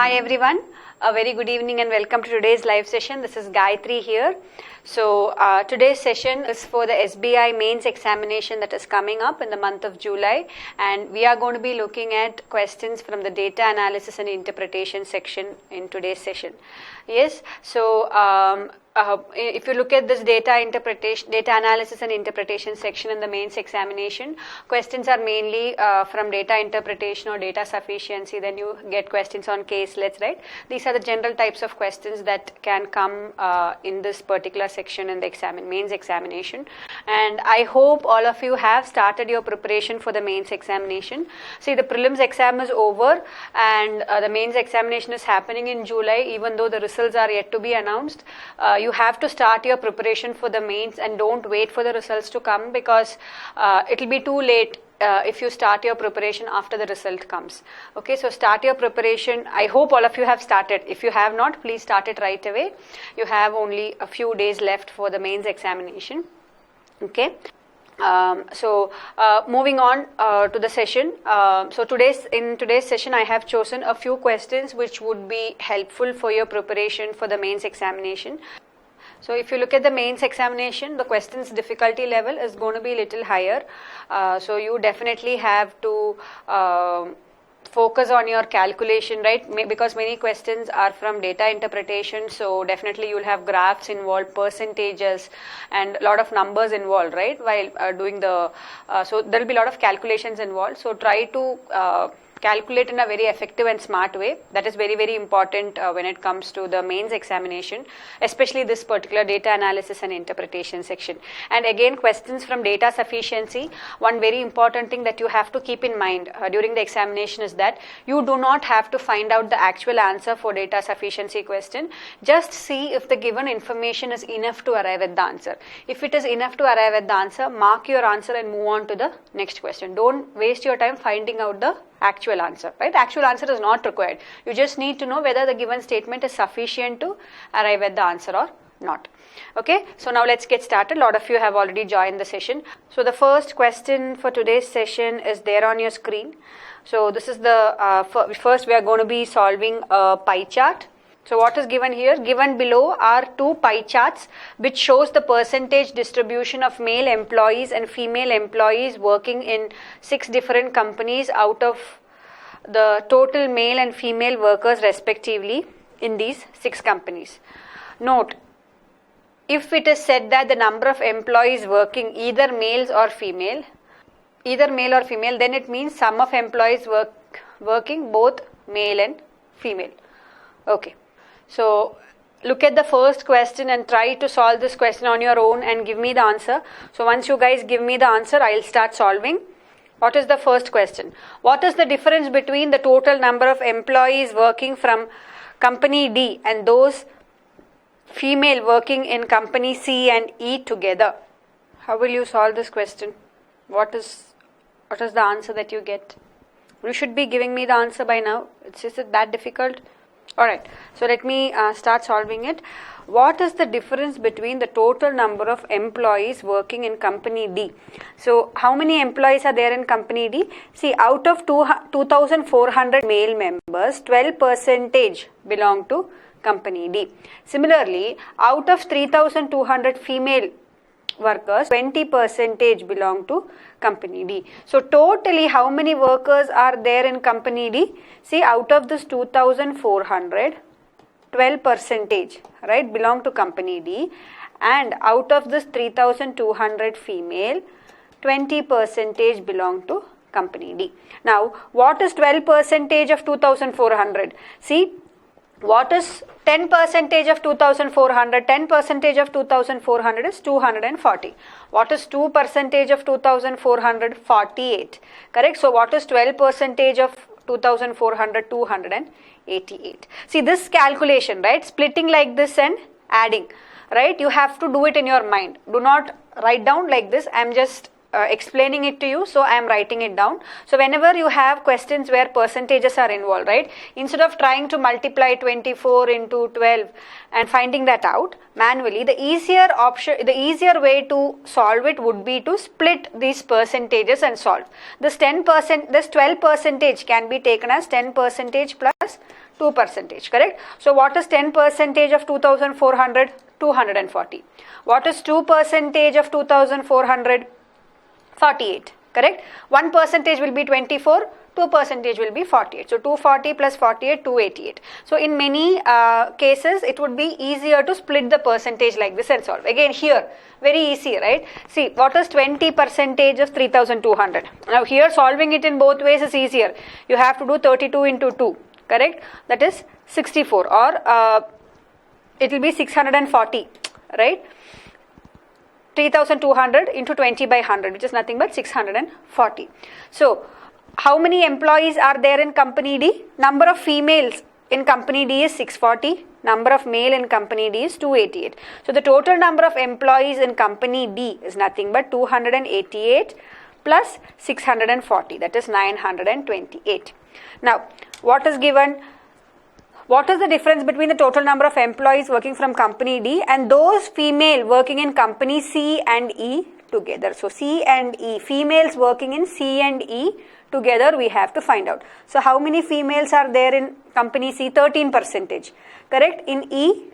Hi everyone, a very good evening and welcome to today's live session. This is Gayatri here. So today's session is for the SBI mains examination that is coming up in the month of July, and we are going to be looking at questions from the data analysis and interpretation section in today's session. Yes, so if you look at this data analysis and interpretation section in the mains examination, questions are mainly from data interpretation or data sufficiency. Then you get questions on caselets, right? These are the general types of questions that can come in this particular section in the mains examination. And I hope all of you have started your preparation for the mains examination. See, the prelims exam is over and the mains examination is happening in July, even though the results are yet to be announced. You have to start your preparation for the mains and don't wait for the results to come, because it will be too late if you start your preparation after the result comes. Okay, so start your preparation. I hope all of you have started. If you have not, please start it right away. You have only a few days left for the mains examination. Okay. Moving on to the session. In today's session, I have chosen a few questions which would be helpful for your preparation for the mains examination. So if you look at the mains examination, the questions difficulty level is going to be a little higher. So you definitely have to focus on your calculation, right? Because many questions are from data interpretation, so definitely you'll have graphs involved, percentages, and a lot of numbers involved, right? While doing so there'll be a lot of calculations involved. So try to calculate in a very effective and smart way. That is very, very important when it comes to the mains examination, especially this particular data analysis and interpretation section. And again, questions from data sufficiency. One very important thing that you have to keep in mind during the examination is that you do not have to find out the actual answer for data sufficiency question. Just see if the given information is enough to arrive at the answer. If it is enough to arrive at the answer, mark your answer and move on to the next question. Don't waste your time finding out the actual answer, right? The actual answer is not required. You just need to know whether the given statement is sufficient to arrive at the answer or not. Okay, so now let's get started. A lot of you have already joined the session. So the first question for today's session is there on your screen. So this is the first we are going to be solving a pie chart. So what is given here? Given below are two pie charts which shows the percentage distribution of male employees and female employees working in 6 different companies out of the total male and female workers respectively in these 6 companies. Note, if it is said that the number of employees working either male or female, then it means sum of employees working both male and female. Okay. So look at the first question and try to solve this question on your own and give me the answer. So once you guys give me the answer, I'll start solving. What is the first question? What is the difference between the total number of employees working from company D and those female working in company C and E together? How will you solve this question? What is the answer that you get? You should be giving me the answer by now. Is it that difficult? Alright, so let me start solving it. What is the difference between the total number of employees working in company D? So, how many employees are there in company D? See, out of 2,400 male members, 12% belong to company D. Similarly, out of 3,200 female workers, 20% belong to company D. So totally how many workers are there in company D? See, out of this 2,400, 12%, right, belong to company D, and out of this 3,200 female, 20% belong to company D. Now, what is 12% of 2,400? See, what is 10% of 2,400? 10% of 2,400 is 240. What is 2% of 2,400? 48. Correct? So what is 12% of 2,400? 288. See this calculation, right? Splitting like this and adding, right? You have to do it in your mind. Do not write down like this. I am just explaining it to you, so I am writing it down. So whenever you have questions where percentages are involved, right, instead of trying to multiply 24 into 12 and finding that out manually, the easier way to solve it would be to split these percentages and solve. This 12% can be taken as 10% plus 2%, correct? So what is 10% of 2400? 240. What is 2% of 2400? 48, correct? 1% will be 24, 2% will be 48. So 240 plus 48, 288. So in many cases, it would be easier to split the percentage like this and solve. Again here, very easy, right? See, what is 20% of 3200? Now here solving it in both ways is easier. You have to do 32 into 2, correct? That is 64, or it will be 640, right? 3200 into 20 by 100, which is nothing but 640. So, how many employees are there in company D? Number of females in company D is 640. Number of male in company D is 288. So, the total number of employees in company D is nothing but 288 plus 640. That is 928. Now, what is given? What is the difference between the total number of employees working from company D and those female working in company C and E together? So, C and E, females working in C and E together we have to find out. So, how many females are there in company C? 13%, correct? In E,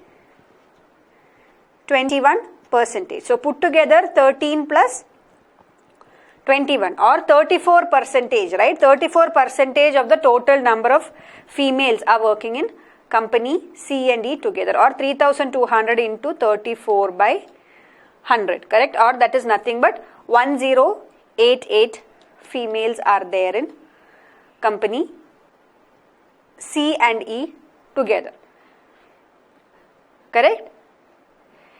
21%. So, put together 13 plus 21 or 34%, right? 34% of the total number of females are working in company C and E together, or 3200 into 34 by 100, correct? Or that is nothing but 1088 females are there in company C and E together, correct?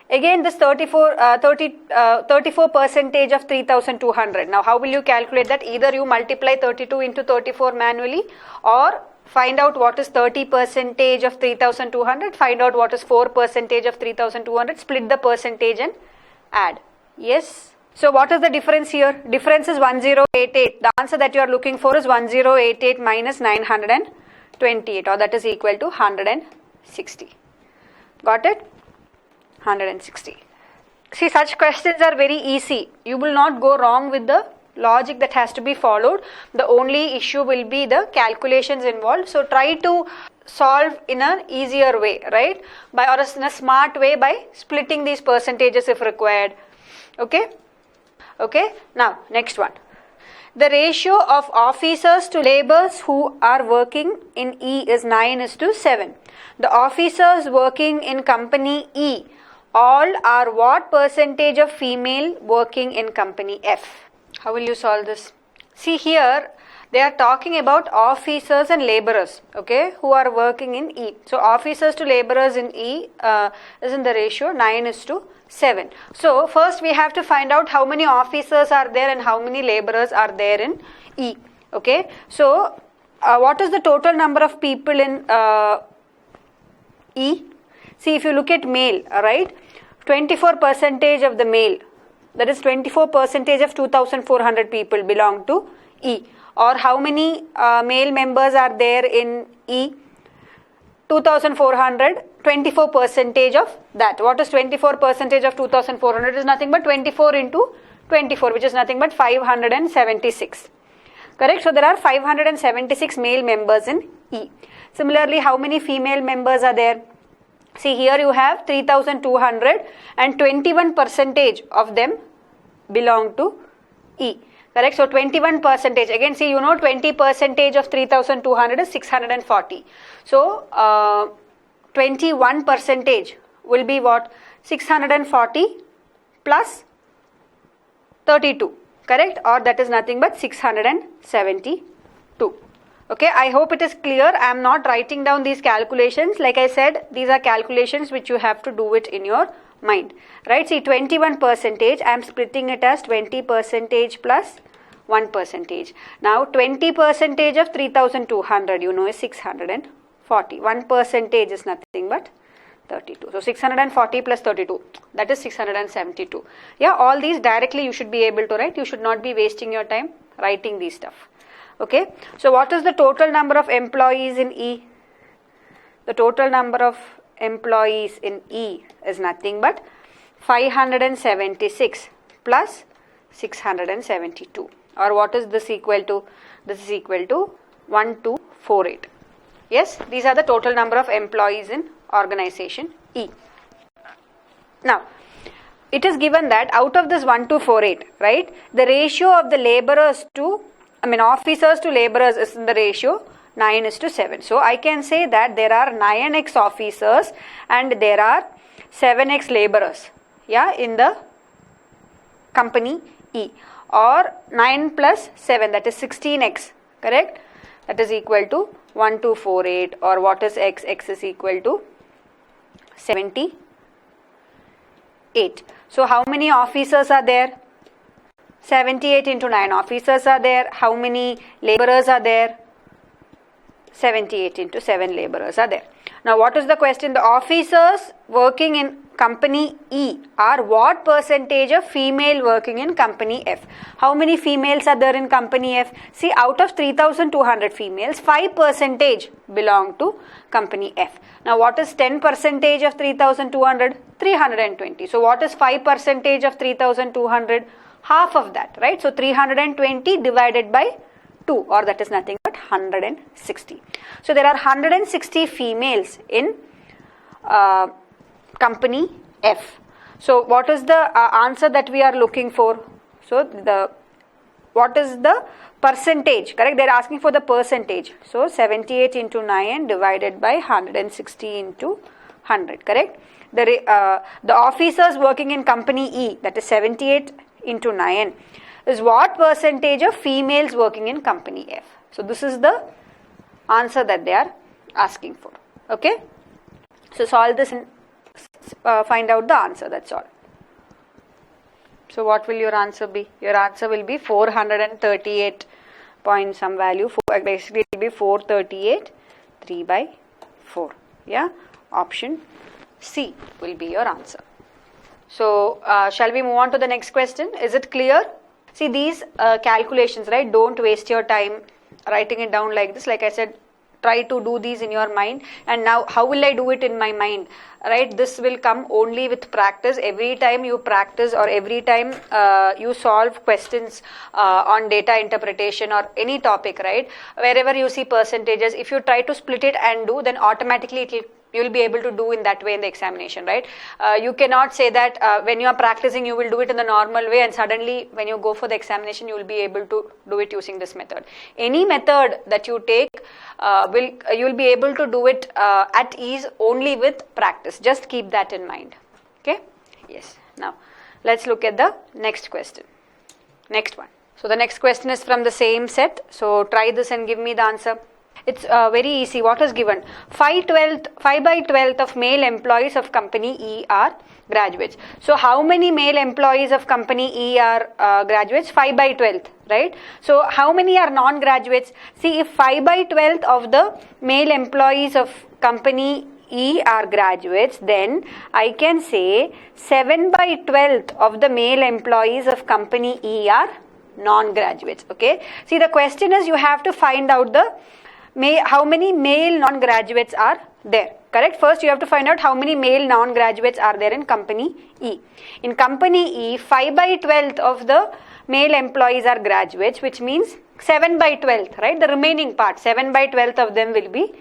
Again, this 34% of 3200. Now, how will you calculate that? Either you multiply 32 into 34 manually, or find out what is 30% of 3200, find out what is 4% of 3200, split the percentage and add. Yes. So, what is the difference here? Difference is 1088. The answer that you are looking for is 1088 minus 928, or that is equal to 160. Got it? 160. See, such questions are very easy. You will not go wrong with the logic that has to be followed. The only issue will be the calculations involved. So, try to solve in an easier way, right? Or in a smart way by splitting these percentages if required. Okay? Okay. Now, next one. The ratio of officers to laborers who are working in E is 9:7. The officers working in company E all are what percentage of female working in company F? How will you solve this? See, here they are talking about officers and laborers, okay, who are working in E. So, officers to laborers in E is in the ratio 9:7. So, first we have to find out how many officers are there and how many laborers are there in E. Okay. So, what is the total number of people in E? See, if you look at male, right, 24% of the male, that is 24% of 2400 people belong to E. Or how many male members are there in E? 2400, 24% of that. What is 24% of 2400? It is nothing but 24 into 24, which is nothing but 576. Correct? So, there are 576 male members in E. Similarly, how many female members are there? See, here you have 3200 and 21% of them belong to E. Correct? So, 21%. Again, see, you know 20% of 3200 is 640. So, 21% will be what? 640 plus 32. Correct? Or that is nothing but 672. Okay, I hope it is clear. I am not writing down these calculations. Like I said, these are calculations which you have to do it in your mind. Right? See, 21%, I am splitting it as 20% plus 1%. Now, 20% of 3200, you know, is 640. 1% is nothing but 32. So, 640 plus 32, that is 672. Yeah, all these directly you should be able to write. You should not be wasting your time writing these stuff. Okay. So, what is the total number of employees in E? The total number of employees in E is nothing but 576 plus 672. Or what is this equal to? This is equal to 1248. Yes, these are the total number of employees in organization E. Now, it is given that out of this 1248, right, the ratio of the officers to laborers is in the ratio 9:7. So, I can say that there are 9x officers and there are 7x laborers, yeah, in the company E, or 9 plus 7, that is 16x, correct? That is equal to 1248, or what is x? X is equal to 78. So, how many officers are there? 78 into 9 officers are there. How many laborers are there? 78 into 7 laborers are there. Now, what is the question? The officers working in company E are what percentage of female working in company F? How many females are there in company F? See, out of 3,200 females, 5% belong to company F. Now, what is 10% of 3,200? 320. So, what is 5% of 3,200? Half of that, right? So, 320 divided by 2, or that is nothing but 160. So, there are 160 females in company F. So, what is the answer that we are looking for? So, what is the percentage, correct? They are asking for the percentage. So, 78 into 9 divided by 160 into 100, correct? The officers working in company E, that is 78 into 9, is what percentage of females working in company F? So, this is the answer that they are asking for, okay? So, solve this and find out the answer, that's all. So, what will your answer be? Your answer will be 438 point some value, basically it will be 438, 3 by 4, yeah? Option C will be your answer. So, shall we move on to the next question? Is it clear? See, these calculations, right, don't waste your time writing it down like this. Like I said, try to do these in your mind. And now, how will I do it in my mind? Right, this will come only with practice. Every time you practice, or every time you solve questions on data interpretation or any topic, right, wherever you see percentages, if you try to split it and do, then automatically you will be able to do in that way in the examination, right? You cannot say that when you are practicing you will do it in the normal way, and suddenly when you go for the examination you will be able to do it using this method. Any method that you take, you will be able to do it at ease only with practice. Just keep that in mind, okay? Yes. Now, let's look at the next question. Next one. So, the next question is from the same set. So, try this and give me the answer. It's very easy. What is given? 5 by 12 of male employees of company E are graduates. So, how many male employees of company E are graduates? 5 by 12, right? So, how many are non-graduates? See, if 5 by 12 of the male employees of company E are graduates, then I can say 7 by 12 of the male employees of company E are non-graduates, okay? See, the question is you have to find out how many male non-graduates are there, correct? First, you have to find out how many male non-graduates are there in company E. In company E, 5 by 12 of the male employees are graduates, which means 7 by 12, right? The remaining part, 7 by 12 of them will be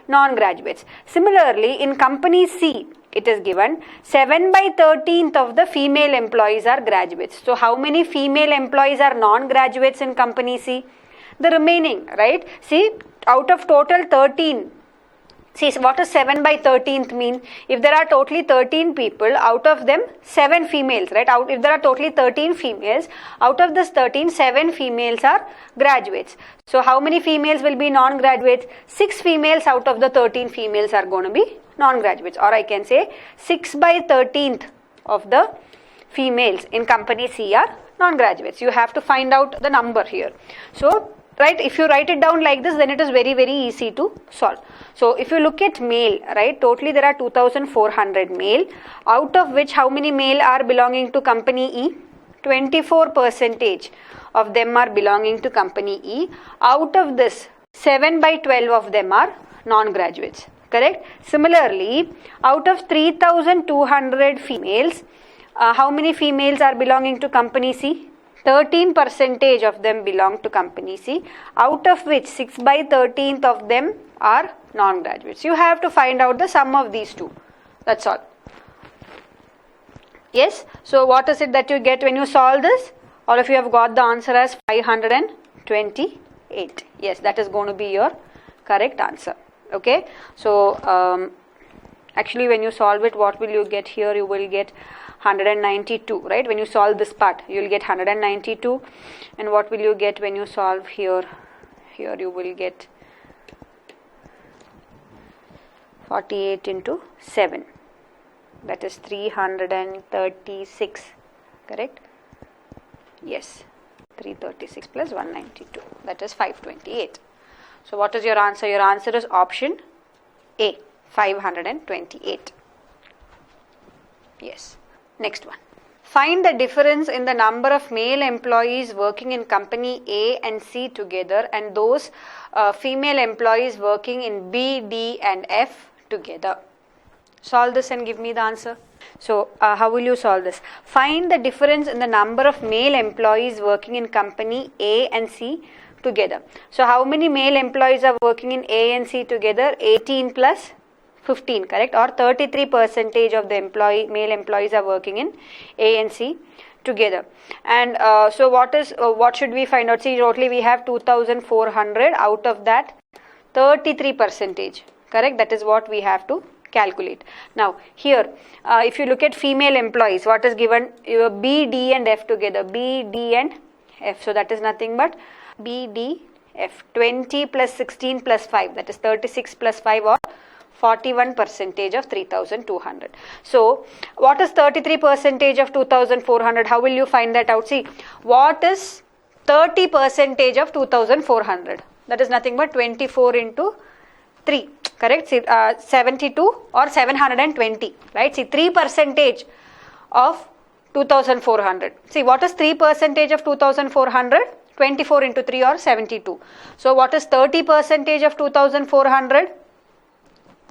non-graduates. Similarly, in company C, it is given 7 by 13th of the female employees are graduates. So, how many female employees are non-graduates in company C? The remaining, right? See, out of total 13, see, what does 7 by 13th mean? If there are totally 13 people, out of them 7 females, right? If there are totally 13 females, out of this 13, 7 females are graduates. So, how many females will be non-graduates? 6 females out of the 13 females are going to be non-graduates, or I can say 6 by 13th of the females in company C are non-graduates. You have to find out the number here. So, right, if you write it down like this, then it is very, very easy to solve. So, if you look at male, right, totally there are 2,400 male, out of which how many male are belonging to company E? 24% of them are belonging to company E. Out of this, 7 by 12 of them are non-graduates, correct? Similarly, out of 3,200 females, how many females are belonging to company C? 13% of them belong to company C, out of which 6 by 13th of them are non-graduates. You have to find out the sum of these two. That's all. Yes, so what is it that you get when you solve this? All of you have got the answer as 528. Yes, that is going to be your correct answer. Okay, so actually when you solve it, what will you get here? You will get 192, right? When you solve this part, you will get 192. And what will you get when you solve here? Here you will get 48 into 7. That is 336, correct? Yes, 336 plus 192, that is 528. So what is your answer? Your answer is option A, 528. Yes. Next one. Find the difference in the number of male employees working in company A and C together and those female employees working in B, D and F together. Solve this and give me the answer. So how will you solve this? Find the difference in the number of male employees working in company A and C together. So how many male employees are working in A and C together? 18 plus 15, correct? Or 33% of the male employees are working in A and C together. And so what should we find out? See, totally we have 2,400. Out of that, 33%, correct? That is what we have to calculate. Now here if you look at female employees, what is given? B, D and F together. B, D and F. So that is nothing but B, D, F. 20 plus 16 plus 5, that is 36 plus 5 or 41% of 3,200. So what is 33% of 2,400? How will you find that out? See, what is 30% of 2,400? That is nothing but 24 into 3, correct? See, 72 or 720, right? See, 3% of 2,400. See, what is 3% of 2,400? 24 into 3 or 72. So what is 30% of 2,400?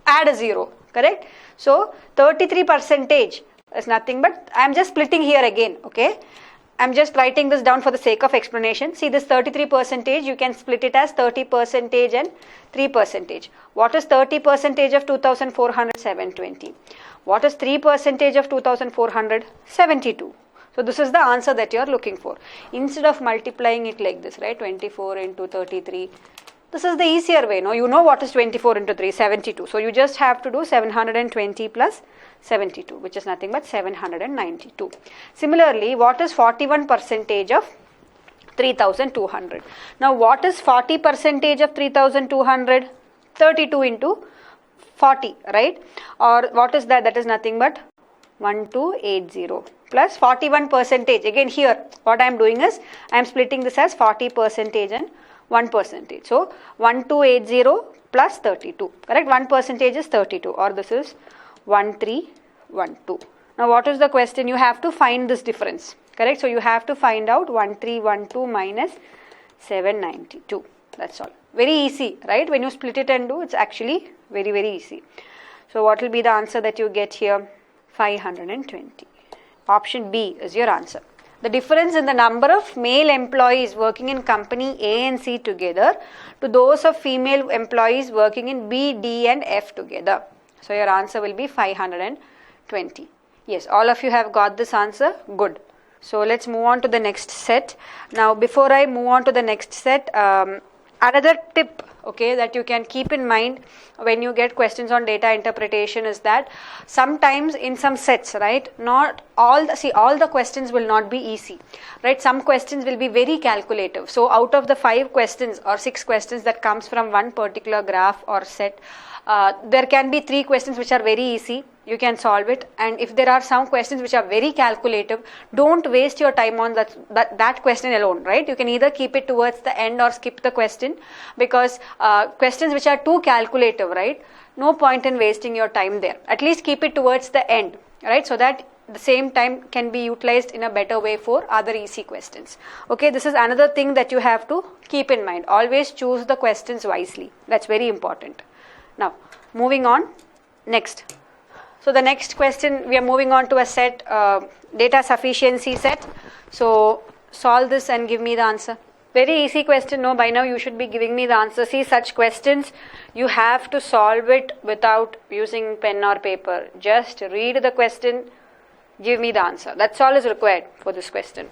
Add a 0, correct? So 33% is nothing but, I am just splitting here again, okay? I am just writing this down for the sake of explanation. See, this 33%, you can split it as 30% and 3%. What is 30% of 2,400? 720. What is 3% of 2,400? 72. So this is the answer that you are looking for. Instead of multiplying it like this, right? 24 into 33. This is the easier way, no? You know what is 24 into 3? 72. So you just have to do 720 plus 72, which is nothing but 792. Similarly, what is 41% of 3,200? Now, what is 40% of 3,200? 32 into 40, right? Or what is that? That is nothing but 1280 plus 41%. Again, here, what I am doing is, I am splitting this as 40% and 1%. So 1280 plus 32, correct? 1% is 32, or this is 1312. Now what is the question? You have to find this difference, correct? So you have to find out 1312 minus 792. That's all. Very easy, right? When you split it and do, it's actually very, very easy. So what will be the answer that you get here? 520. Option B is your answer. The difference in the number of male employees working in company A and C together to those of female employees working in B, D and F together. So your answer will be 520. Yes, all of you have got this answer. Good. So let's move on to the next set. Now before I move on to the next set, another tip, okay, that you can keep in mind when you get questions on data interpretation is that sometimes in some sets, right, not all the questions will not be easy, right? Some questions will be very calculative. So out of the 5 questions or 6 questions that comes from one particular graph or set, there can be 3 questions which are very easy. You can solve it, and if there are some questions which are very calculative, don't waste your time on that question alone, right? You can either keep it towards the end or skip the question, because questions which are too calculative, right, no point in wasting your time there. At least keep it towards the end, right, so that the same time can be utilized in a better way for other easy questions. Okay, this is another thing that you have to keep in mind. Always choose the questions wisely. That's very important. Now, moving on, next. So the next question, we are moving on to a set, data sufficiency set. So solve this and give me the answer. Very easy question. No, by now you should be giving me the answer. See, such questions, you have to solve it without using pen or paper. Just read the question, give me the answer. That's all is required for this question.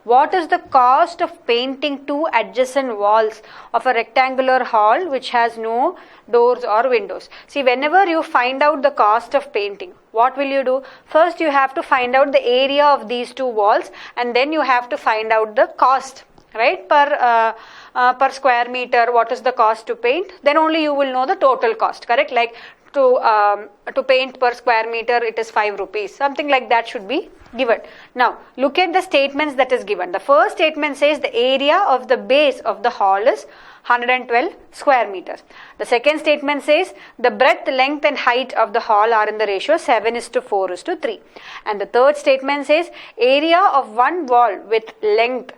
What is the cost of painting 2 adjacent walls of a rectangular hall which has no doors or windows? See, whenever you find out the cost of painting, what will you do? First, you have to find out the area of these 2 walls, and then you have to find out the cost, right? Per square meter, what is the cost to paint? Then only you will know the total cost, correct? Like to paint per square meter, it is 5 rupees. Something like that should be given. Now, look at the statements that is given. The first statement says the area of the base of the hall is 112 square meters. The second statement says the breadth, length and height of the hall are in the ratio 7:4:3. And the third statement says area of one wall with length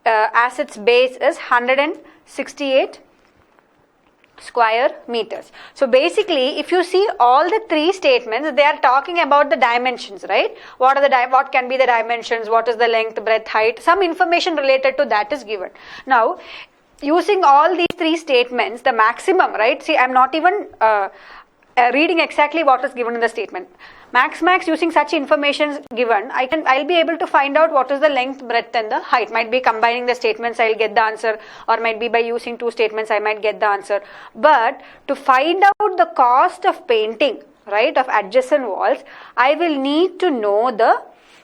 as its base is 168 square meters. So basically, if you see all the 3 statements, they are talking about the dimensions, right? What can be the dimensions? What is the length, breadth, height? Some information related to that is given. Now, using all these 3 statements, the maximum, right? See, I'm not even reading exactly what is given in the statement. Max using such information given, I'll be able to find out what is the length, breadth and the height. Might be combining the statements, I'll get the answer, or might be by using 2 statements, I might get the answer. But to find out the cost of painting, right, of adjacent walls, I will need to know the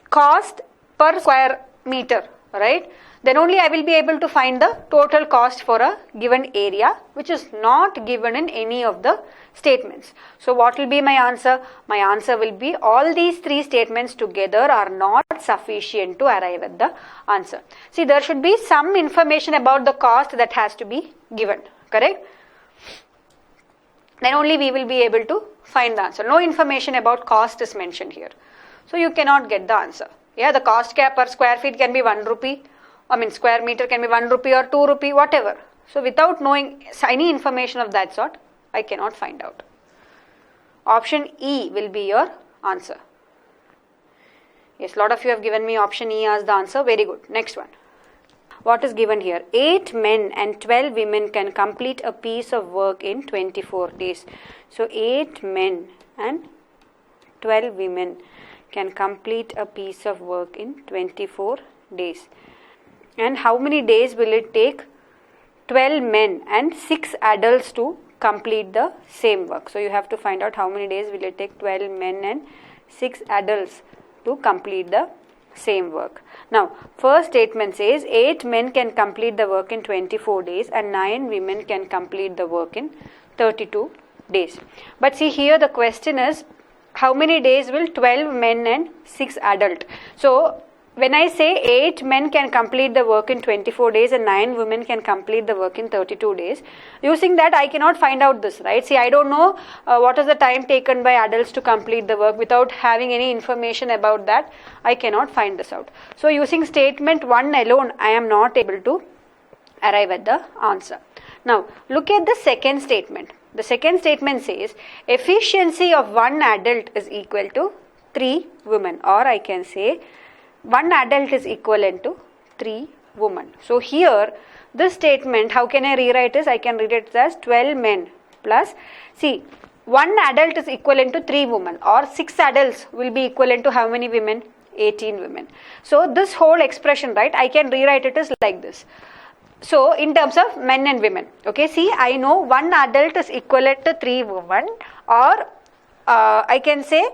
cost per square meter, right? Then only I will be able to find the total cost for a given area, which is not given in any of the statements. So what will be my answer? My answer will be all these 3 statements together are not sufficient to arrive at the answer. See, there should be some information about the cost that has to be given, correct? Then only we will be able to find the answer. No information about cost is mentioned here. So you cannot get the answer. Yeah, the cost cap per square feet can be 1 rupee. Square meter can be 1 rupee or 2 rupee, whatever. So without knowing any information of that sort, I cannot find out. Option E will be your answer. Yes, a lot of you have given me option E as the answer. Very good. Next one. What is given here? 8 men and 12 women can complete a piece of work in 24 days. So 8 men and 12 women can complete a piece of work in 24 days. And how many days will it take 12 men and 6 adults to complete the same work? So you have to find out how many days will it take 12 men and 6 adults to complete the same work. Now, first statement says 8 men can complete the work in 24 days and 9 women can complete the work in 32 days. But see, here the question is how many days will 12 men and 6 adult? So when I say 8 men can complete the work in 24 days and 9 women can complete the work in 32 days, using that I cannot find out this, right? See, I don't know what is the time taken by adults to complete the work. Without having any information about that, I cannot find this out. So using statement 1 alone, I am not able to arrive at the answer. Now, look at the second statement. The second statement says efficiency of 1 adult is equal to 3 women, or I can say 1 adult is equivalent to 3 women. So here, this statement, how can I rewrite this? I can read it as 12 men plus, see, 1 adult is equivalent to 3 women, or 6 adults will be equivalent to how many women? 18 women. So this whole expression, right, I can rewrite it as like this. So in terms of men and women, okay, see, I know 1 adult is equivalent to 3 women, or I can say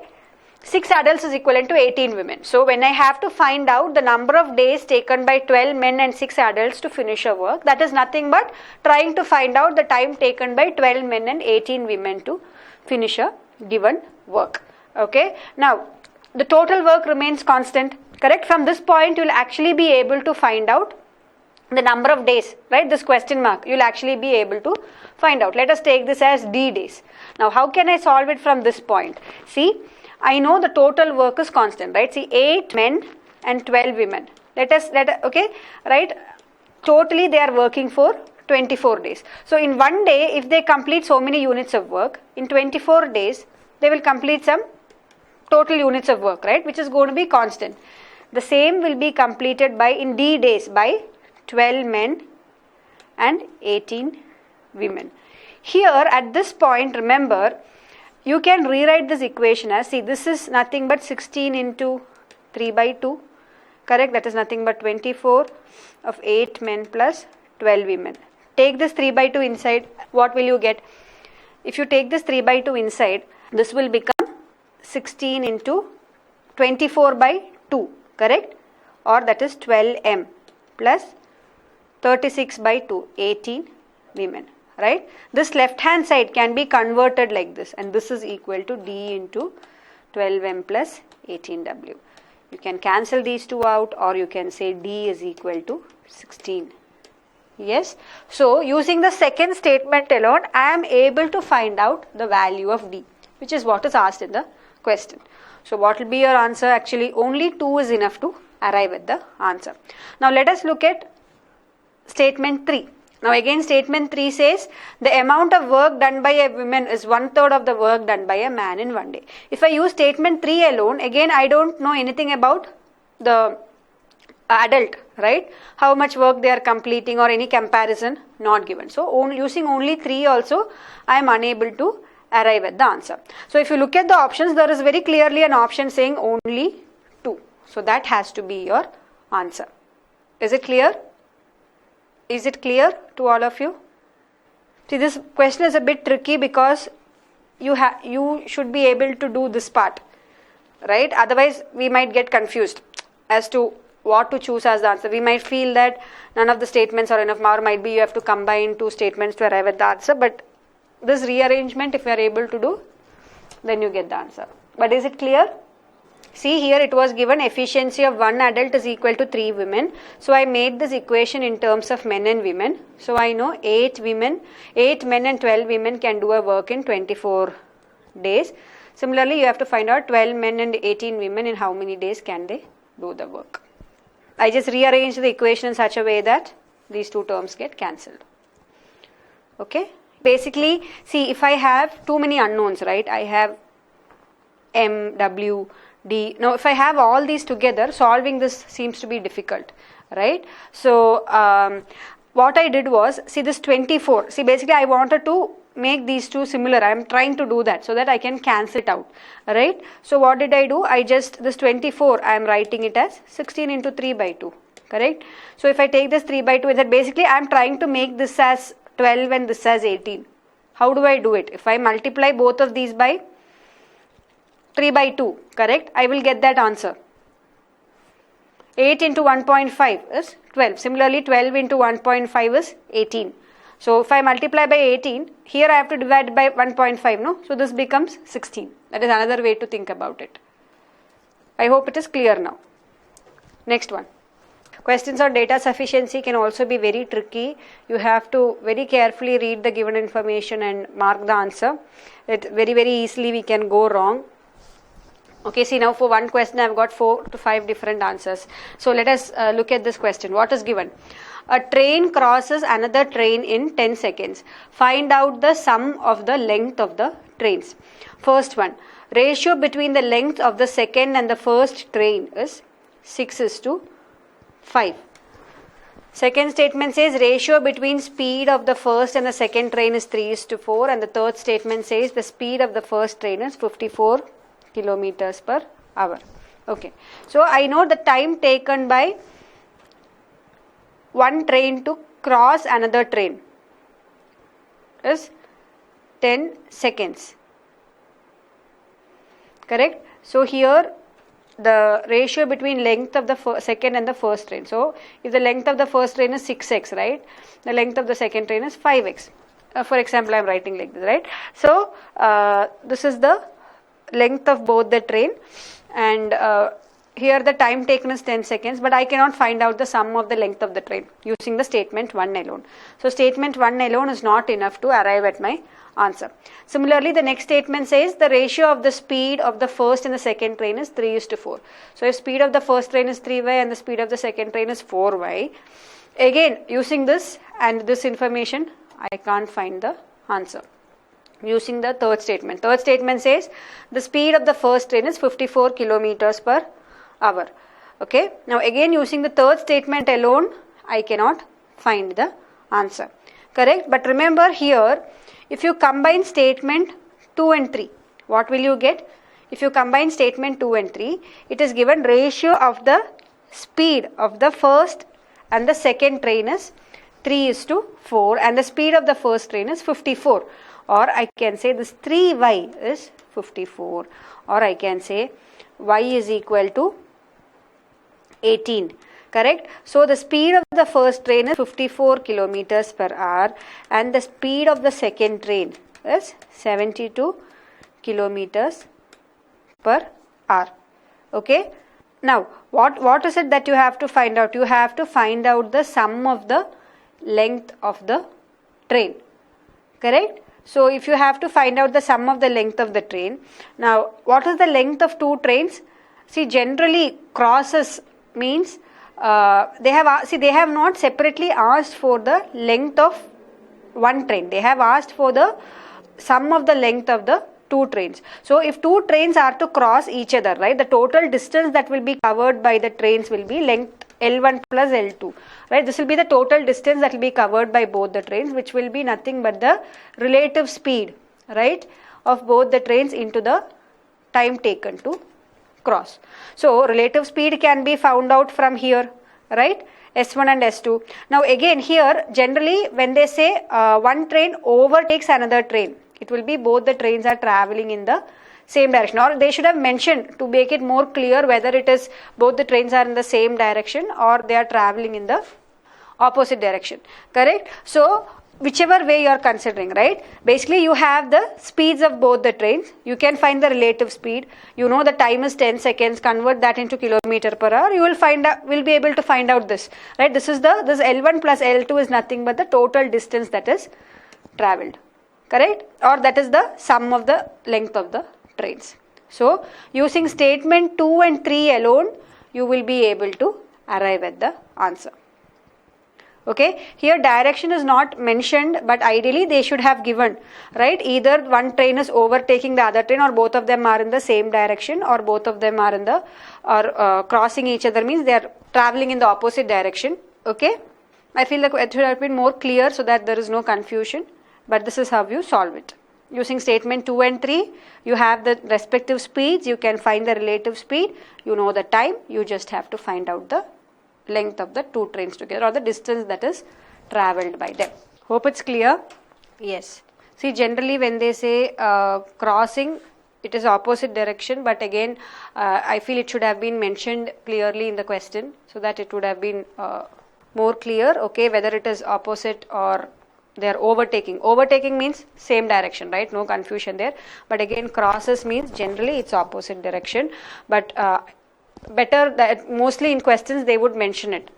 6 adults is equivalent to 18 women. So when I have to find out the number of days taken by 12 men and 6 adults to finish a work, that is nothing but trying to find out the time taken by 12 men and 18 women to finish a given work. Okay. Now, the total work remains constant, correct? From this point, you will actually be able to find out the number of days, right? This question mark, you will actually be able to find out. Let us take this as D days. Now, how can I solve it from this point? See, I know the total work is constant, right? See, 8 men and 12 women. Okay, right? Totally they are working for 24 days. So in one day, if they complete so many units of work, in 24 days, they will complete some total units of work, right? Which is going to be constant. The same will be completed by, in D days, by 12 men and 18 women. Here at this point, remember, you can rewrite this equation as, see, this is nothing but 16 into 3 by 2, correct? That is nothing but 24 of 8 men plus 12 women. Take this 3 by 2 inside, what will you get? If you take this 3 by 2 inside, this will become 16 into 24 by 2, correct? Or that is 12m plus 36 by 2, 18 women, right? This left hand side can be converted like this, and this is equal to D into 12m plus 18w. You can cancel these two out, or you can say D is equal to 16. Yes, so using the second statement alone, I am able to find out the value of D, which is what is asked in the question. So what will be your answer? Actually, only 2 is enough to arrive at the answer. Now let us look at statement 3. Now again, statement 3 says the amount of work done by a woman is 1/3 of the work done by a man in one day. If I use statement 3 alone, again I don't know anything about the adult, right? How much work they are completing or any comparison not given. So using only 3 also, I am unable to arrive at the answer. So if you look at the options, there is very clearly an option saying only 2. So that has to be your answer. Is it clear? Is it clear to all of you? See, this question is a bit tricky because you should be able to do this part, right? Otherwise, we might get confused as to what to choose as the answer. We might feel that none of the statements are enough, or might be you have to combine 2 statements to arrive at the answer. But this rearrangement, if you are able to do, then you get the answer. But is it clear? See, here it was given efficiency of 1 adult is equal to 3 women. So I made this equation in terms of men and women. So I know 8 men and 12 women can do a work in 24 days. Similarly, you have to find out 12 men and 18 women in how many days can they do the work. I just rearranged the equation in such a way that these 2 terms get cancelled. Okay. Basically, see, if I have too many unknowns, right? I have M, W, D. Now, if I have all these together, solving this seems to be difficult, right? So, what I did was, see this 24. See, basically, I wanted to make these two similar. I am trying to do that so that I can cancel it out, right? So, what did I do? This 24, I am writing it as 16 into 3 by 2, correct? So, if I take this 3 by 2, that basically I am trying to make this as 12 and this as 18. How do I do it? If I multiply both of these by 3 by 2, correct? I will get that answer. 8 into 1.5 is 12. Similarly, 12 into 1.5 is 18. So, if I multiply by 18, here I have to divide by 1.5, no? So, this becomes 16. That is another way to think about it. I hope it is clear now. Next one. Questions on data sufficiency can also be very tricky. You have to very carefully read the given information and mark the answer. Very easily we can go wrong. Okay, see, now for one question I have got 4 to 5 different answers. So let us look at this question. What is given? A train crosses another train in 10 seconds. Find out the sum of the length of the trains. First one, ratio between the length of the second and the first train is 6:5. Second statement says ratio between speed of the first and the second train is 3:4, and the third statement says the speed of the first train is 54 kilometers per hour. Okay, so I know the time taken by one train to cross another train is 10 seconds. Correct? So here the ratio between length of the second and the first train. So if the length of the first train is 6x, right? The length of the second train is 5x. For example, I am writing like this, right? So this is the length of both the train, and here the time taken is 10 seconds, but I cannot find out the sum of the length of the train using the statement 1 alone. So statement 1 alone is not enough to arrive at my answer. Similarly, the next statement says the ratio of the speed of the first and the second train is 3:4. So if speed of the first train is 3y and the speed of the second train is 4y, again using this and this information, I can't find the answer. Using the third statement. Third statement says the speed of the first train is 54 kilometers per hour. Okay. Now again using the third statement alone, I cannot find the answer. Correct? But remember here, if you combine statement 2 and 3, what will you get? If you combine statement 2 and 3, it is given ratio of the speed of the first and the second train is 3:4 and the speed of the first train is 54. Or I can say this 3y is 54, or I can say y is equal to 18. Correct? So the speed of the first train is 54 kilometers per hour and the speed of the second train is 72 kilometers per hour. Okay? Now, what is it that you have to find out? You have to find out the sum of the length of the train. Correct? So if you have to find out the sum of the length of the train, now what is the length of two trains? See, generally crosses means they have not separately asked for the length of one train. They have asked for the sum of the length of the two trains. So if two trains are to cross each other, right, the total distance that will be covered by the trains will be length L1 plus L2, right? This will be the total distance that will be covered by both the trains, which will be nothing but the relative speed, right, of both the trains into the time taken to cross. So relative speed can be found out from here, right, S1 and S2. Now again here, generally when they say one train overtakes another train, it will be both the trains are traveling in the same direction, or they should have mentioned to make it more clear whether it is both the trains are in the same direction or they are traveling in the opposite direction. Correct? So whichever way you are considering, right, basically you have the speeds of both the trains. You can find the relative speed. You know the time is 10 seconds, convert that into kilometer per hour, you will be able to find out this, right? This L1 plus L2 is nothing but the total distance that is traveled. Correct? Or that is the sum of the length of the trains. So using statement 2 and 3 alone, you will be able to arrive at the answer. Okay, here direction is not mentioned, but ideally they should have given, right, either one train is overtaking the other train, or both of them are in the same direction, or both of them are in the crossing each other, means they are traveling in the opposite direction. Okay, I feel like it should have been more clear so that there is no confusion, but this is how you solve it. Using statement 2 and 3, you have the respective speeds, you can find the relative speed, you know the time, you just have to find out the length of the two trains together, or the distance that is travelled by them. Hope it's clear? Yes. See, generally when they say crossing, it is opposite direction, but again I feel it should have been mentioned clearly in the question so that it would have been more clear, okay, whether it is opposite or they are overtaking. Overtaking means same direction, right? No confusion there. But again, crosses means generally it's opposite direction, but better that mostly in questions they would mention it,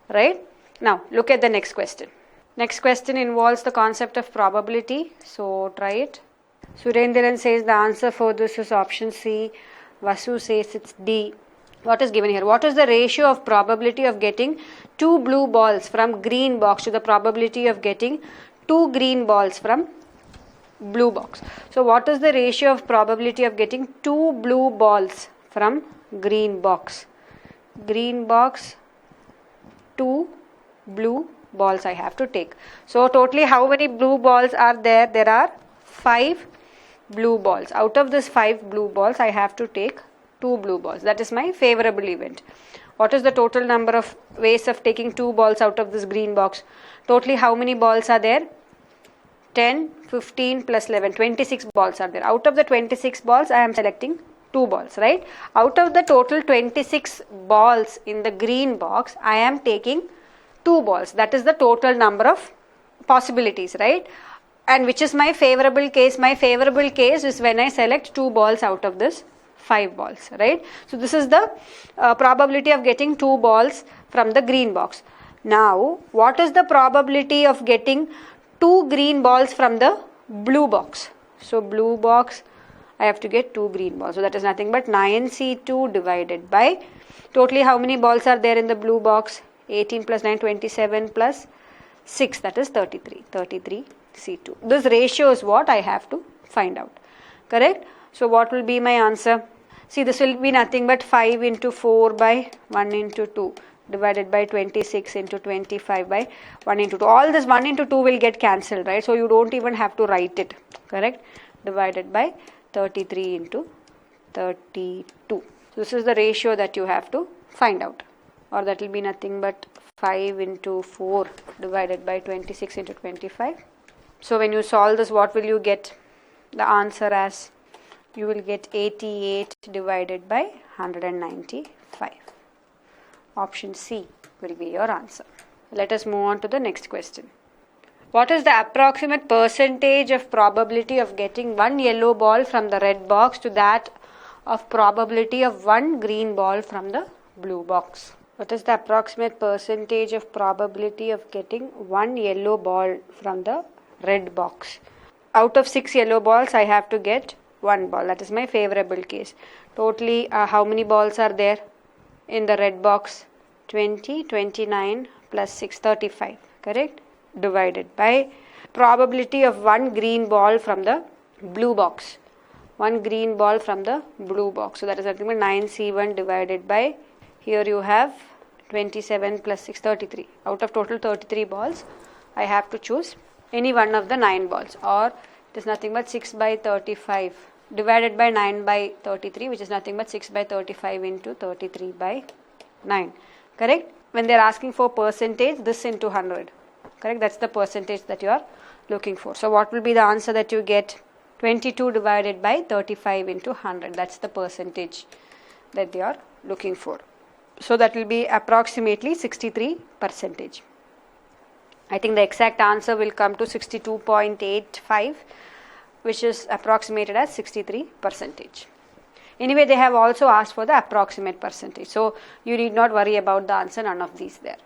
right? Now look at the next question. Next question involves the concept of probability, so try it. Surendran says the answer for this is option C. Vasu says it's D. What is given here? What is the ratio of probability of getting 2 blue balls from green box to the probability of getting 2 green balls from blue box? So what is the ratio of probability of getting 2 blue balls from green box? Green box, 2 blue balls I have to take. So totally how many blue balls are there? There are 5 blue balls. Out of this 5 blue balls, I have to take 2 blue balls. That is my favorable event. What is the total number of ways of taking 2 balls out of this green box? Totally how many balls are there? 10, 15 plus 11, 26 balls are there. Out of the 26 balls, I am selecting 2 balls, right? Out of the total 26 balls in the green box, I am taking 2 balls. That is the total number of possibilities, right? And which is my favorable case? My favorable case is when I select 2 balls out of this 5 balls, right? So this is the probability of getting 2 balls from the green box. Now, what is the probability of getting 2 green balls from the blue box? So blue box, I have to get 2 green balls. So that is nothing but 9C2 divided by, totally how many balls are there in the blue box? 18 plus 9, 27 plus 6, that is 33. 33C2. This ratio is what I have to find out. Correct? So what will be my answer? See, this will be nothing but 5 into 4 by 1 into 2. divided by 26 into 25 by 1 into 2. All this 1 into 2 will get cancelled, right? So you don't even have to write it, correct? Divided by 33 into 32. So this is the ratio that you have to find out, or that will be nothing but 5 into 4 divided by 26 into 25. So when you solve this, what will you get the answer as? You will get 88 divided by 195. Option C will be your answer. Let us move on to the next question. What is the approximate percentage of probability of getting one yellow ball from the red box to that of probability of one green ball from the blue box? What is the approximate percentage of probability of getting one yellow ball from the red box? Out of 6 yellow balls, I have to get one ball. That is my favorable case. Totally, how many balls are there in the red box? 20, 29 plus 6, 35, correct? Divided by probability of one green ball from the blue box. One green ball from the blue box. So that is nothing but 9C1 divided by, here you have 27 plus 6, 33. Out of total 33 balls, I have to choose any one of the 9 balls, or it is nothing but 6 by 35 divided by 9 by 33, which is nothing but 6 by 35 into 33 by 9, correct? When they are asking for percentage, this into 100, correct? That's the percentage that you are looking for. So what will be the answer that you get? 22 divided by 35 into 100. That's the percentage that they are looking for. So that will be approximately 63%. I think the exact answer will come to 62.85, which is approximated as 63%. Anyway, they have also asked for the approximate percentage. So you need not worry about the answer, none of these there.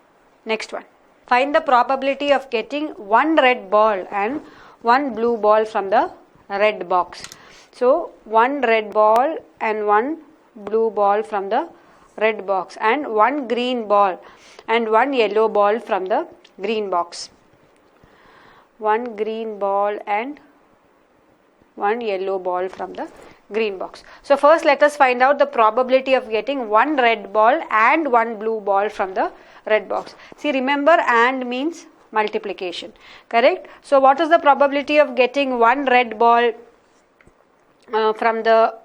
Next one. Find the probability of getting one red ball and one blue ball from the red box. So one red ball and one blue ball from the red box, and one green ball and one yellow ball from the green box. One green ball and one yellow ball from the green box. So first let us find out the probability of getting one red ball and one blue ball from the red box. See, remember, and means multiplication, correct? So what is the probability of getting one red ball from the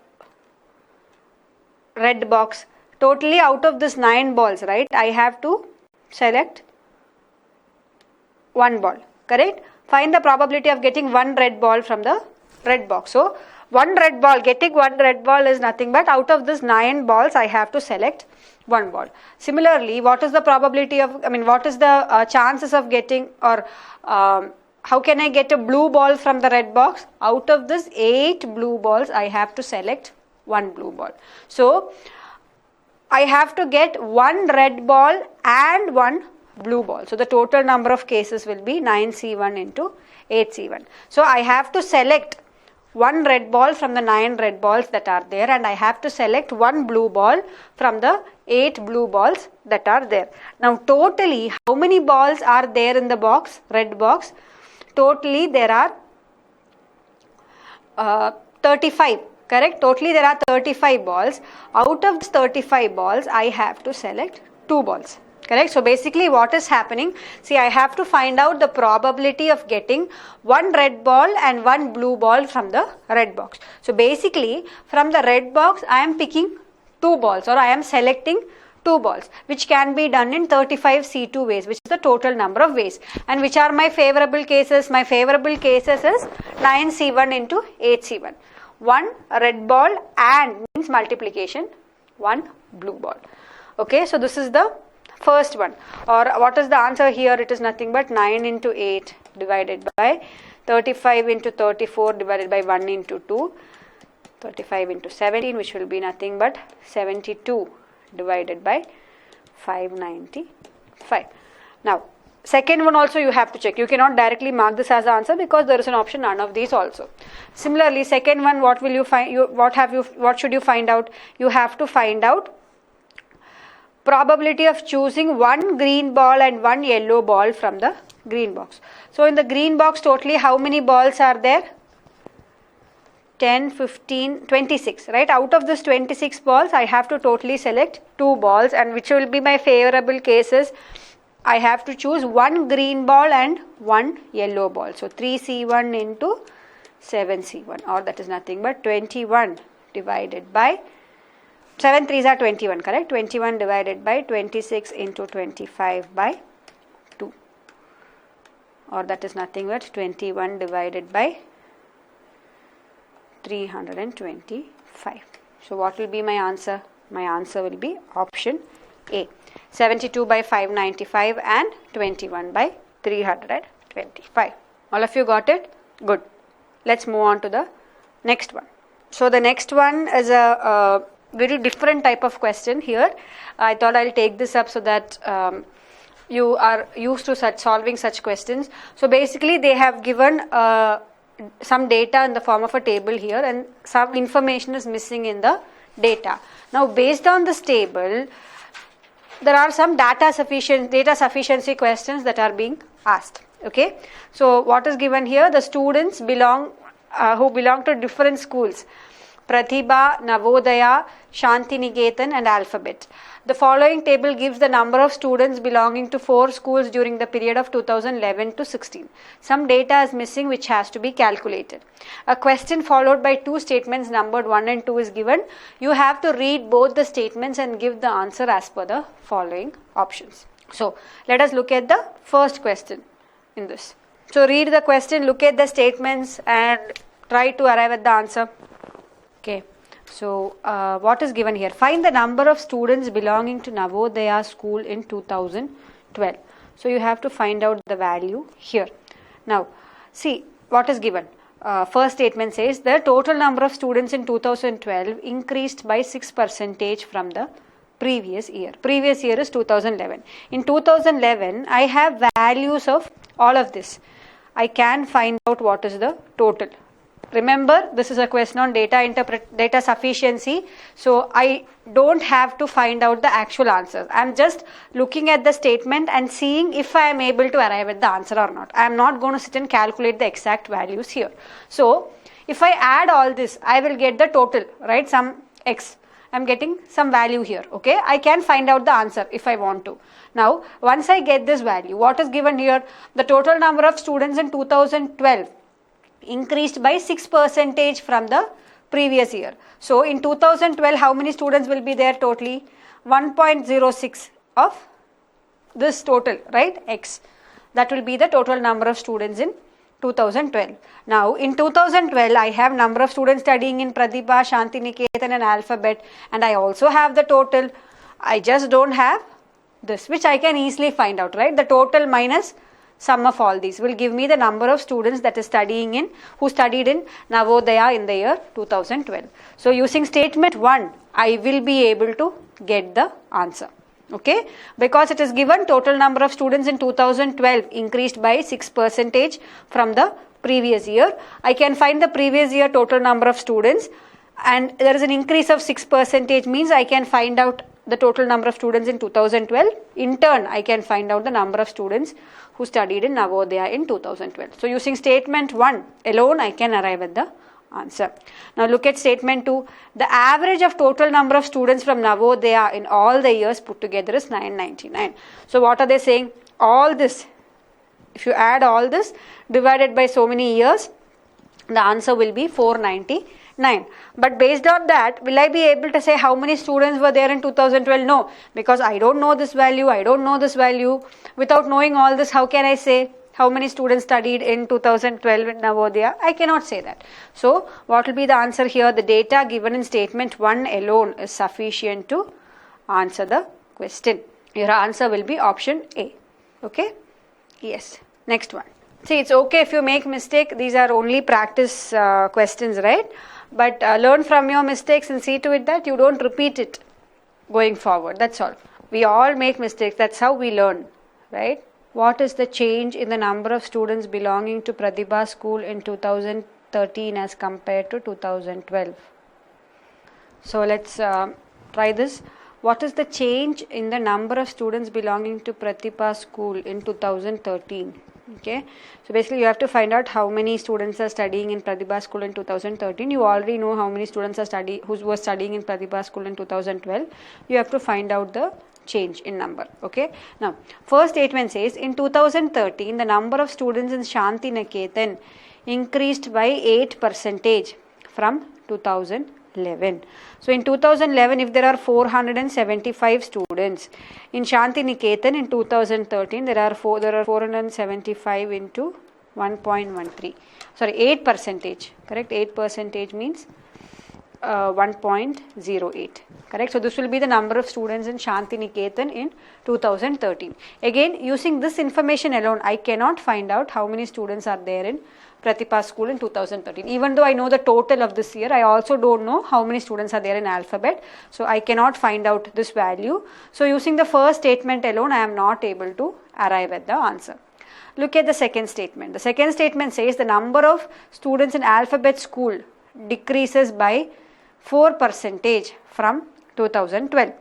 red box? Totally out of this 9 balls, right, I have to select one ball, correct? Find the probability of getting one red ball from the red box. So one red ball, getting one red ball is nothing but out of this 9 balls I have to select one ball. Similarly, what is the probability of, what is the chances of getting, or how can I get a blue ball from the red box? Out of this 8 blue balls I have to select one blue ball. So I have to get one red ball and one blue ball. So the total number of cases will be 9C1 into 8C1. So I have to select one red ball from the 9 red balls that are there, and I have to select one blue ball from the 8 blue balls that are there. Now totally how many balls are there in the box, red box? Totally there are 35. Correct? Totally there are 35 balls. Out of 35 balls, I have to select 2 balls. Correct? So basically what is happening, see, I have to find out the probability of getting one red ball and one blue ball from the red box. So basically from the red box, I am picking 2 balls, or I am selecting 2 balls, which can be done in 35 C2 ways, which is the total number of ways. And which are my favorable cases? My favorable cases is 9C1 into 8C1. One red ball and means multiplication, one blue ball. Okay, so this is the first one. Or what is the answer here? It is nothing but 9 into 8 divided by 35 into 34 divided by 1 into 2, 35 into 17, which will be nothing but 72 divided by 595. Now second one also you have to check. You cannot directly mark this as the answer because there is an option none of these also. Similarly, second one, what will you find? What should you find out? You have to find out probability of choosing one green ball and one yellow ball from the green box. So in the green box, totally how many balls are there? 10, 15, 26, right? Out of this 26 balls, I have to totally select 2 balls, and which will be my favorable cases. I have to choose 1 green ball and 1 yellow ball. So 3C1 into 7C1, or that is nothing but 21 divided by 7 3s are 21, correct? 21 divided by 26 into 25 by 2, or that is nothing but 21 divided by 325. So what will be my answer? My answer will be option A, 72 by 595 and 21 by 325. All of you got it? Good. Let's move on to the next one. So the next one is a very different type of question here. I thought I'll take this up so that you are used to solving such questions. So basically they have given some data in the form of a table here, and some information is missing in the data. Now based on this table, there are some data sufficiency questions that are being asked. Okay, so what is given here? The students who belong to different schools: Pratibha, Navodaya, Shantiniketan and Alphabet. The following table gives the number of students belonging to 4 schools during the period of 2011 to 16. Some data is missing which has to be calculated. A question followed by 2 statements numbered 1 and 2 is given. You have to read both the statements and give the answer as per the following options. So let us look at the first question in this. So read the question, look at the statements and try to arrive at the answer. Okay, so what is given here? Find the number of students belonging to Navodaya school in 2012. So you have to find out the value here. Now, see what is given. First statement says the total number of students in 2012 increased by 6% from the previous year. Previous year is 2011. In 2011, I have values of all of this. I can find out what is the total. Remember, this is a question on data sufficiency, so I don't have to find out the actual answers. I am just looking at the statement and seeing if I am able to arrive at the answer or not. I am not going to sit and calculate the exact values here. So if I add all this, I will get the total, right? Some x. I am getting some value here. Okay, I can find out the answer if I want to. Now, once I get this value, what is given here? The total number of students in 2012 increased by 6% from the previous year. So in 2012, how many students will be there totally? 1.06 of this total, right? X. That will be the total number of students in 2012. Now in 2012, I have number of students studying in Pratibha, Shantiniketan and Alphabet, and I also have the total. I just don't have this, which I can easily find out, right? The total minus sum of all these will give me the number of students that is who studied in Navodaya in the year 2012. So using statement 1, I will be able to get the answer. Okay, because it is given total number of students in 2012 increased by 6% from the previous year. I can find the previous year total number of students, and there is an increase of 6% means I can find out the total number of students in 2012. In turn, I can find out the number of students who studied in Navodaya in 2012. So using statement 1 alone, I can arrive at the answer. Now look at statement 2. The average of total number of students from Navodaya in all the years put together is 999. So what are they saying? All this, if you add all this divided by so many years, the answer will be 499. But based on that, will I be able to say how many students were there in 2012? No, because I don't know this value, I don't know this value. Without knowing all this, how can I say how many students studied in 2012 in Navodaya? I cannot say that. So what will be the answer here? The data given in statement 1 alone is sufficient to answer the question. Your answer will be option A. Okay? Yes. Next one. See, it's okay if you make mistake. These are only practice questions, right? But learn from your mistakes and see to it that you don't repeat it going forward. That's all. We all make mistakes. That's how we learn, right? What is the change in the number of students belonging to Pratibha school in 2013 as compared to 2012? So let's try this. What is the change in the number of students belonging to Pratibha school in 2013? Okay, so basically you have to find out how many students are studying in Pratibha school in 2013. You already know how many students are who were studying in Pratibha school in 2012. You have to find out the change in number. Okay, now first statement says in 2013 the number of students in Shanti Niketan increased by 8% from 2011. So in 2011, if there are 475 students in Shanti Niketan, in 2013 there are 475 into 1.13. Sorry, 8%. Correct? 8% means 1.08. Correct? So this will be the number of students in Shanti Niketan in 2013. Again, using this information alone, I cannot find out how many students are there in Pratibha school in 2013. Even though I know the total of this year, I also don't know how many students are there in alphabet. So I cannot find out this value. So using the first statement alone, I am not able to arrive at the answer. Look at the second statement. The second statement says the number of students in alphabet school decreases by 4% from 2012.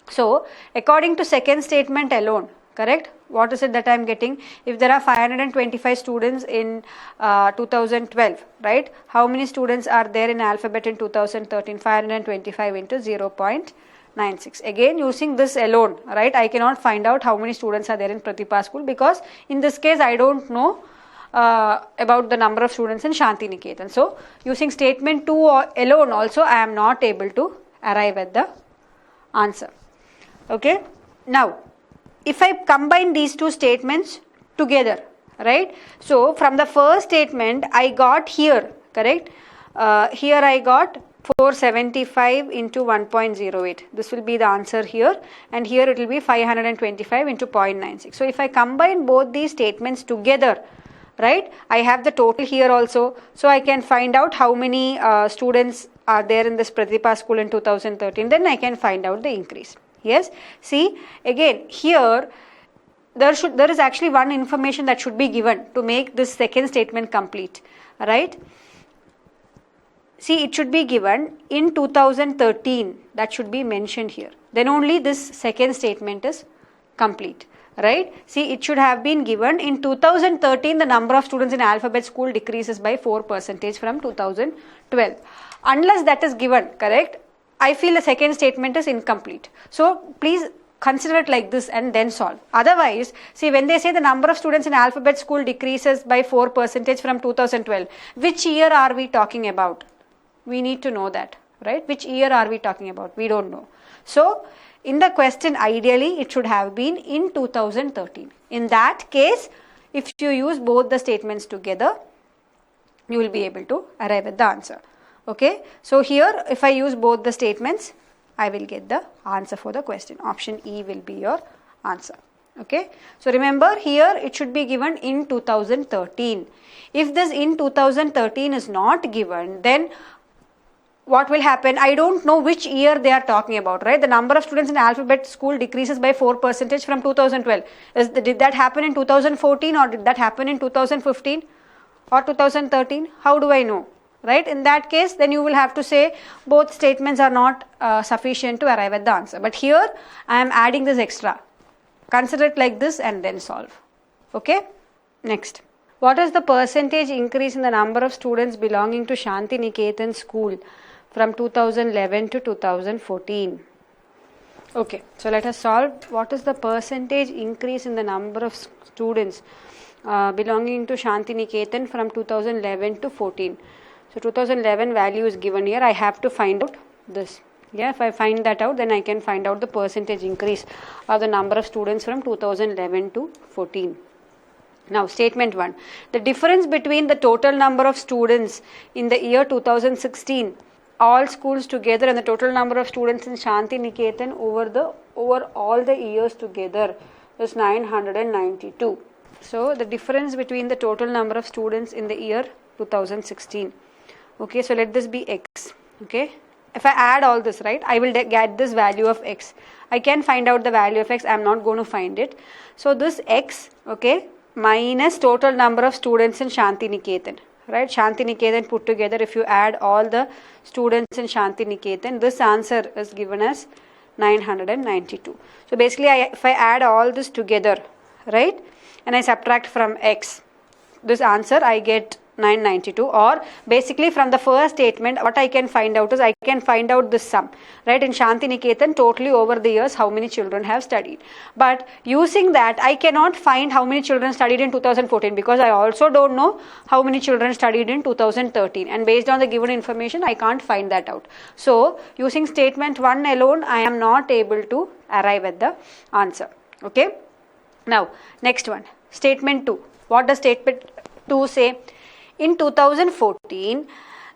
So according to second statement alone, correct? What is it that I am getting? If there are 525 students in 2012, right? How many students are there in alphabet in 2013? 525 into 0.96. Again, using this alone, right? I cannot find out how many students are there in Pratibha school, because in this case I don't know about the number of students in Shanti Niketan. So using statement 2 alone also I am not able to arrive at the answer. Okay. Now, if I combine these two statements together, right? So from the first statement I got here, correct? Here I got 475 into 1.08. This will be the answer here, and here it will be 525 into 0.96. So if I combine both these statements together, right, I have the total here also. So I can find out how many students are there in this Pratibha school in 2013. Then I can find out the increase. Yes, see again here there is actually one information that should be given to make this second statement complete, right? See, it should be given in 2013, that should be mentioned here. Then only this second statement is complete, right? See, it should have been given in 2013 the number of students in alphabet school decreases by 4% from 2012. Unless that is given, correct, I feel the second statement is incomplete. So please consider it like this and then solve. Otherwise, see, when they say the number of students in alphabet school decreases by 4% from 2012, which year are we talking about? We need to know that, right? Which year are we talking about? We don't know. So in the question, ideally it should have been in 2013. In that case, if you use both the statements together, you will be able to arrive at the answer. Okay, so here if I use both the statements, I will get the answer for the question. Option E will be your answer. Okay, so remember here it should be given in 2013. If this in 2013 is not given, then what will happen? I don't know which year they are talking about, right? The number of students in alphabet school decreases by 4% from 2012. Did that happen in 2014 or did that happen in 2015 or 2013? How do I know? Right? In that case, then you will have to say both statements are not sufficient to arrive at the answer. But here I am adding this extra. Consider it like this and then solve. Okay? Next. What is the percentage increase in the number of students belonging to Shanti Niketan school from 2011 to 2014? Okay. So let us solve. What is the percentage increase in the number of students belonging to Shanti Niketan from 2011 to 14? So 2011 value is given here. I have to find out this. Yeah, if I find that out, then I can find out the percentage increase of the number of students from 2011 to 14. Now, statement 1. The difference between the total number of students in the year 2016, all schools together, and the total number of students in Shanti Niketan over all the years together is 992. So the difference between the total number of students in the year 2016. Okay, so let this be x. Okay, if I add all this, right, I will get this value of x. I can find out the value of x. I am not going to find it. So this x, okay, minus total number of students in Shanti Niketan, right? Shanti Niketan put together, if you add all the students in Shanti Niketan, this answer is given as 992. So basically, if I add all this together, right, and I subtract from X, this answer I get 992. Or basically from the first statement, what I can find out is I can find out this sum, right? In Shantiniketan, totally over the years, how many children have studied. But using that, I cannot find how many children studied in 2014 because I also don't know how many children studied in 2013. And based on the given information, I can't find that out. So using statement 1 alone, I am not able to arrive at the answer. Okay. Now, next one, statement 2. What does statement 2 say? In 2014,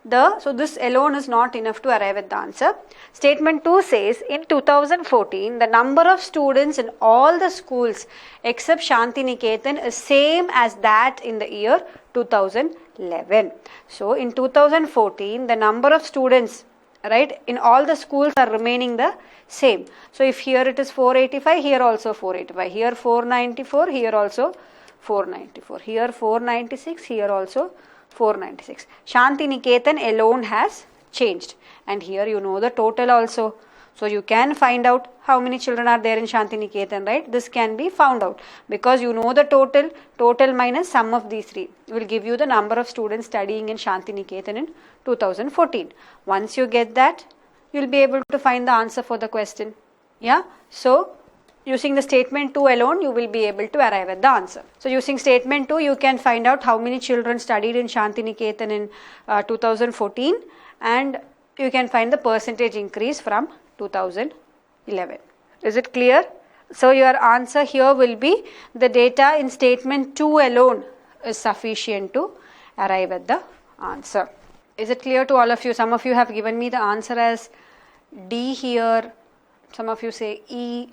so this alone is not enough to arrive at the answer. Statement 2 says, in 2014, the number of students in all the schools except Shantiniketan is same as that in the year 2011. So, in 2014, the number of students, right, in all the schools are remaining the same. So, if here it is 485, here also 485, here 494, here also 494, here 496, here also 496. Shantiniketan alone has changed, and here you know the total also. So you can find out how many children are there in Shantiniketan, right? This can be found out because you know the total minus sum of these three will give you the number of students studying in Shantiniketan in 2014. Once you get that, you will be able to find the answer for the question. Yeah. So using the statement 2 alone, you will be able to arrive at the answer. So using statement 2, you can find out how many children studied in Shantiniketan in 2014, and you can find the percentage increase from 2011. Is it clear? So your answer here will be the data in statement 2 alone is sufficient to arrive at the answer. Is it clear to all of you? Some of you have given me the answer as D here. Some of you say E.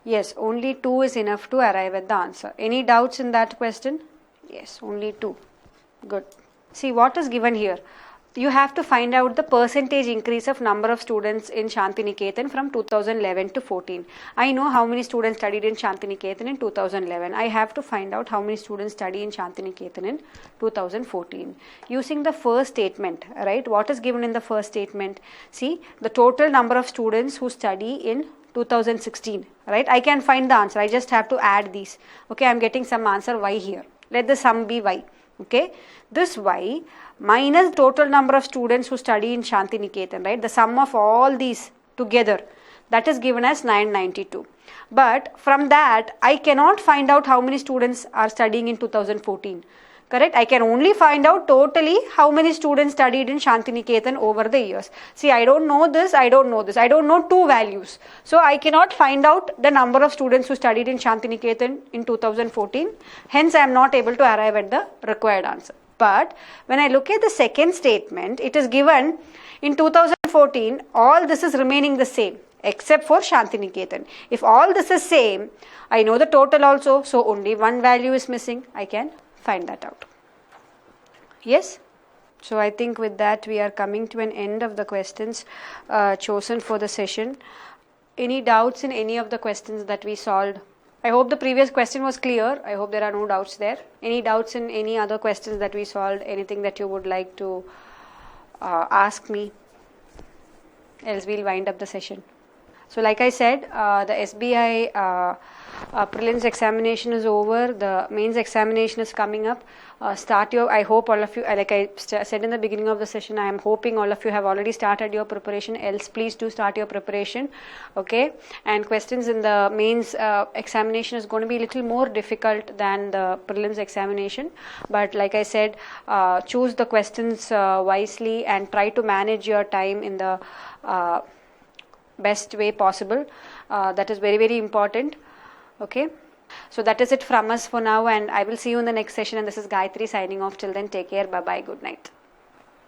Yes, only 2 is enough to arrive at the answer. Any doubts in that question? Yes, only 2. Good. See what is given here. You have to find out the percentage increase of number of students in Shantiniketan from 2011 to 14. I know how many students studied in Shantiniketan in 2011. I have to find out how many students study in Shantiniketan in 2014. Using the first statement, right? What is given in the first statement? See, the total number of students who study in 2016, right? I can find the answer. I just have to add these. Okay, I am getting some answer y here. Let the sum be y. Okay, this y minus total number of students who study in Shantiniketan, right? The sum of all these together, that is given as 992. But from that, I cannot find out how many students are studying in 2014. Correct? I can only find out totally how many students studied in Shantiniketan over the years. See, I don't know this, I don't know this. I don't know two values. So, I cannot find out the number of students who studied in Shantiniketan in 2014. Hence, I am not able to arrive at the required answer. But when I look at the second statement, it is given in 2014, all this is remaining the same except for Shantiniketan. If all this is same, I know the total also. So, only one value is missing. I can find that out. Yes? So I think with that we are coming to an end of the questions chosen for the session. Any doubts in any of the questions that we solved? I hope the previous question was clear. I hope there are no doubts there. Any doubts in any other questions that we solved? Anything that you would like to ask me? Else we'll wind up the session. So like I said, the SBI prelims examination is over. The mains examination is coming up. I hope all of you, like I said in the beginning of the session, I am hoping all of you have already started your preparation. Else please do start your preparation. Okay. And questions in the mains examination is going to be a little more difficult than the prelims examination. But like I said, choose the questions wisely and try to manage your time in the best way possible. That is very, very important. Okay. So that is it from us for now, and I will see you in the next session, and this is Gayatri signing off. Till then, take care. Bye bye. Good night.